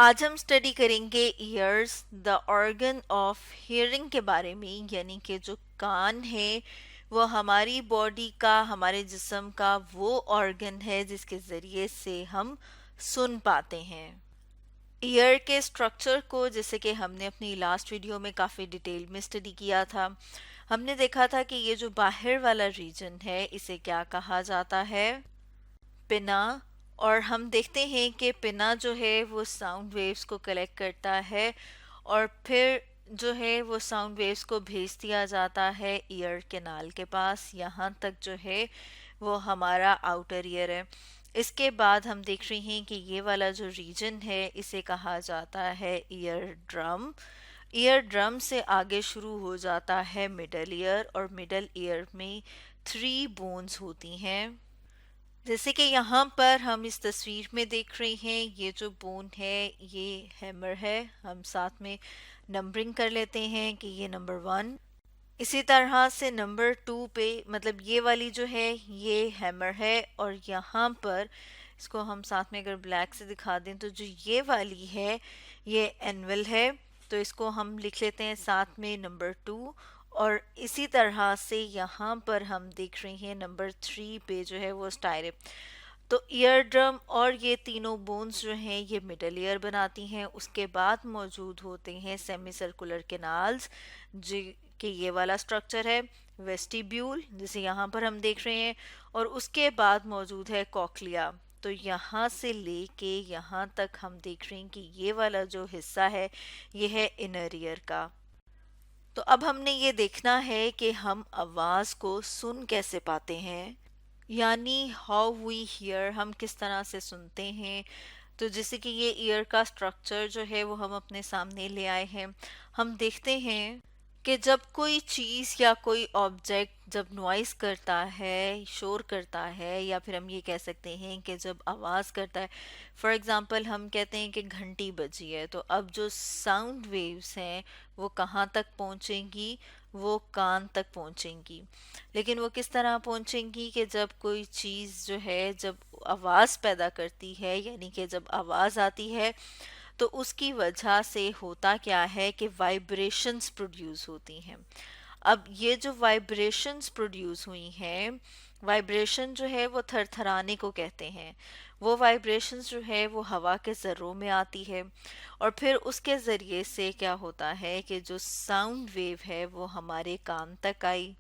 आज हम स्टडी करेंगे years the organ of hearing के बारे में, यानी कि जो कान है वो हमारी बॉडी का, हमारे जिस्म का वो ऑर्गन है जिसके ज़रिए से हम सुन पाते हैं। ईयर के स्ट्रक्चर को, जैसे कि हमने अपनी लास्ट वीडियो में काफ़ी डिटेल में स्टडी किया था, हमने देखा था कि ये जो बाहर वाला रीजन है इसे क्या कहा जाता है, पिना। और हम देखते हैं कि पिना जो है वो साउंड वेव्स को कलेक्ट करता है और फिर जो है वो साउंड वेव्स को भेज दिया जाता है ईयर कैनाल के पास। यहाँ तक जो है वो हमारा आउटर ईयर है। इसके बाद हम देख रहे हैं कि ये वाला जो रीजन है इसे कहा जाता है ईयर ड्रम। ईयर ड्रम से आगे शुरू हो जाता है मिडल ईयर, और मिडल ईयर में 3 बोन्स होती हैं। जैसे कि यहाँ पर हम इस तस्वीर में देख रहे हैं, ये जो बोन है ये हैमर है। हम साथ में नंबरिंग कर लेते हैं कि ये नंबर 1। इसी तरह से नंबर 2 पे, मतलब ये वाली जो है ये हैमर है, और यहाँ पर इसको हम साथ में अगर ब्लैक से दिखा दें तो जो ये वाली है ये एनवल है। तो इसको हम लिख लेते हैं साथ में नंबर 2। और इसी तरह से यहाँ पर हम देख रहे हैं नंबर 3 पे जो है वो स्टायरिप। तो ईयर ड्रम और ये तीनों बोन्स जो हैं ये मिडल ईयर बनाती हैं। उसके बाद मौजूद होते हैं सेमी सर्कुलर कैनाल्स, जो कि ये वाला स्ट्रक्चर है वेस्टिब्यूल, जिसे यहाँ पर हम देख रहे हैं। और उसके बाद मौजूद है कॉक्लिया। तो यहाँ से लेके यहाँ तक हम देख रहे हैं कि ये वाला जो हिस्सा है ये है इनर ईयर का। तो अब हमने ये देखना है कि हम आवाज़ को सुन कैसे पाते हैं, यानी हाउ वी हियर, हम किस तरह से सुनते हैं। तो जैसे कि ये ईयर का स्ट्रक्चर जो है वो हम अपने सामने ले आए हैं। हम देखते हैं कि जब कोई चीज़ या कोई ऑब्जेक्ट जब नॉइस करता है, शोर करता है, या फिर हम ये कह सकते हैं कि जब आवाज़ करता है, फॉर एग्ज़ाम्पल हम कहते हैं कि घंटी बजी है, तो अब जो साउंड वेव्स हैं वो कहाँ तक पहुँचेंगी, वो कान तक पहुँचेंगी। लेकिन वो किस तरह पहुँचेंगी कि जब कोई चीज़ जो है जब आवाज़ पैदा करती है, यानी कि जब आवाज़ आती है, तो उसकी वजह से होता क्या है कि वाइब्रेशंस प्रोड्यूस होती हैं। अब ये जो वाइब्रेशंस प्रोड्यूस हुई हैं, वाइब्रेशन जो है वो थरथराने को कहते हैं। वो वाइब्रेशंस जो है वो हवा के ज़र्रों में आती है, और फिर उसके ज़रिए से क्या होता है कि जो साउंड वेव है वो हमारे कान तक आई,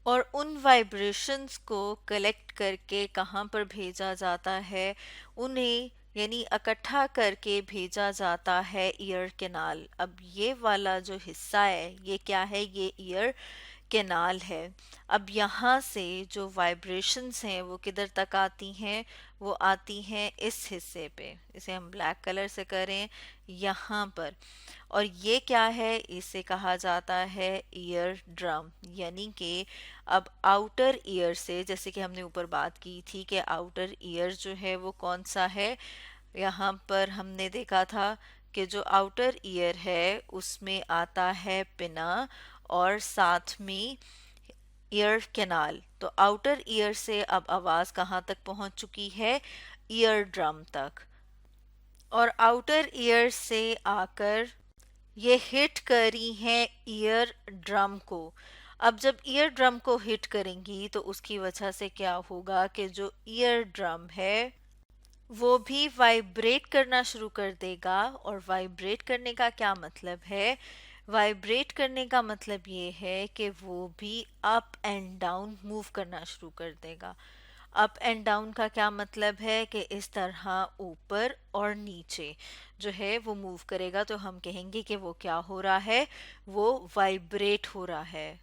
और उन वाइब्रेशंस को कलेक्ट करके कहाँ पर भेजा जाता है, उन्हें यानी इकट्ठा करके भेजा जाता है ईयर कैनाल। अब ये वाला जो हिस्सा है ये क्या है, ये ईयर कैनाल है। अब यहाँ से जो वाइब्रेशंस हैं वो किधर तक आती हैं, वो आती हैं इस हिस्से पे, इसे हम ब्लैक कलर से करें यहाँ पर। और ये क्या है, इसे कहा जाता है ईयर ड्रम। यानी कि अब आउटर ईयर से, जैसे कि हमने ऊपर बात की थी कि आउटर ईयर जो है वो कौन सा है, यहाँ पर हमने देखा था कि जो आउटर ईयर है उसमें आता है पिना और साथ में ईयर कैनाल। तो आउटर ईयर से अब आवाज़ कहाँ तक पहुँच चुकी है, ईयर ड्रम तक। और आउटर ईयर से आकर ये हिट करी हैं ईयर ड्रम को। अब जब ईयर ड्रम को हिट करेंगी तो उसकी वजह से क्या होगा कि जो ईयर ड्रम है वो भी वाइब्रेट करना शुरू कर देगा। और वाइब्रेट करने का क्या मतलब है, वाइब्रेट करने का मतलब ये है कि वो भी अप एंड डाउन मूव करना शुरू कर देगा। अप एंड डाउन का क्या मतलब है कि इस तरह ऊपर और नीचे जो है वो मूव करेगा, तो हम कहेंगे कि वो क्या हो रहा है, वो वाइब्रेट हो रहा है।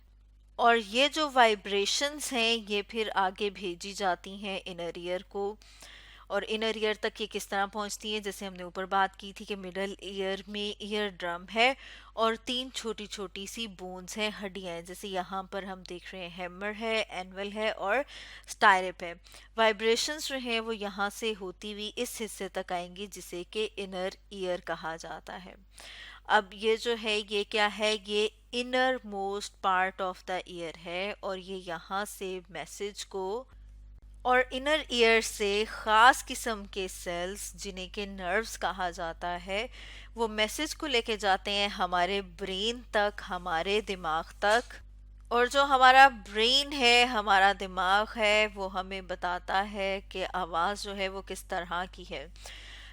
और ये जो वाइब्रेशंस हैं ये फिर आगे भेजी जाती हैं इनर ईयर को। और इनर ईयर तक ये किस तरह पहुंचती है, जैसे हमने ऊपर बात की थी कि मिडल ईयर में ईयर ड्रम है और 3 छोटी छोटी सी बोन्स हैं, हड्डियां हैं। जैसे यहाँ पर हम देख रहे हैं हैमर है, एनवल है और स्टायरिप है। वाइब्रेशंस जो हैं वो यहाँ से होती हुई इस हिस्से तक आएंगी जिसे कि इनर ईयर कहा जाता है। अब ये जो है ये क्या है, ये inner most part of the year है, और ये यहाँ से मैसेज को और इनर ईयर से ख़ास किस्म के सेल्स जिन्हें के नर्व्स कहा जाता है, वो मैसेज को लेके जाते हैं हमारे ब्रेन तक, हमारे दिमाग तक। और जो हमारा ब्रेन है, हमारा दिमाग है, वो हमें बताता है कि आवाज़ जो है वो किस तरह की है।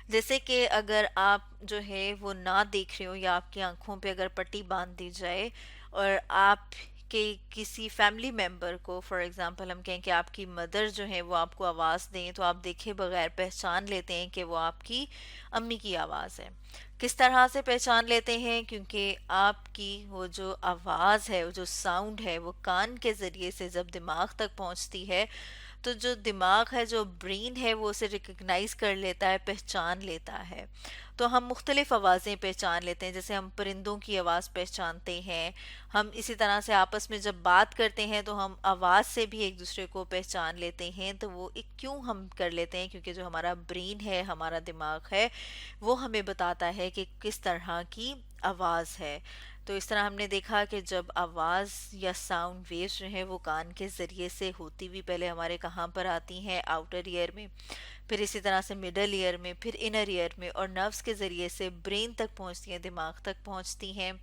जैसे कि अगर आप जो है वो ना देख रहे हो या आपकी आंखों पे अगर पट्टी बांध दी जाए और आप के किसी फैमिली मेंबर को, फॉर एग्जांपल हम कहें कि आपकी मदर जो है वो आपको आवाज़ दें, तो आप देखे बगैर पहचान लेते हैं कि वो आपकी अम्मी की आवाज़ है। किस तरह से पहचान लेते हैं? क्योंकि आपकी वो जो आवाज़ है, वो जो साउंड है, वो कान के ज़रिए से जब दिमाग तक पहुंचती है, तो जो दिमाग है, जो ब्रेन है, वो उसे रिकग्नाइज कर लेता है, पहचान लेता है। तो हम मुख्तलिफ आवाज़ें पहचान लेते हैं, जैसे हम परिंदों की आवाज़ पहचानते हैं। हम इसी तरह से आपस में जब बात करते हैं तो हम आवाज़ से भी एक दूसरे को पहचान लेते हैं। तो वो एक क्यों हम कर लेते हैं? क्योंकि जो हमारा ब्रेन है, हमारा दिमाग है, वो हमें बताता है कि किस तरह की आवाज़ है। तो इस तरह हमने देखा कि जब आवाज़ या साउंड वेव्स जो है वो कान के ज़रिए से होती हुई पहले हमारे कहाँ पर आती हैं? आउटर ईयर में, फिर इसी तरह से मिडल ईयर में, फिर इनर ईयर में, और नर्व्स के ज़रिए से ब्रेन तक पहुँचती हैं, दिमाग तक पहुँचती हैं।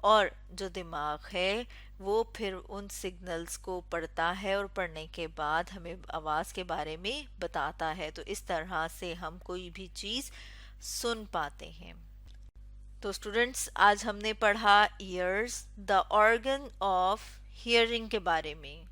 और जो दिमाग है वो फिर उन सिग्नल्स को पढ़ता है और पढ़ने के बाद हमें आवाज़ के बारे में बताता है। तो इस तरह से हम कोई भी चीज़ सुन पाते हैं। तो स्टूडेंट्स, आज हमने पढ़ा years, the organ of hearing के बारे में।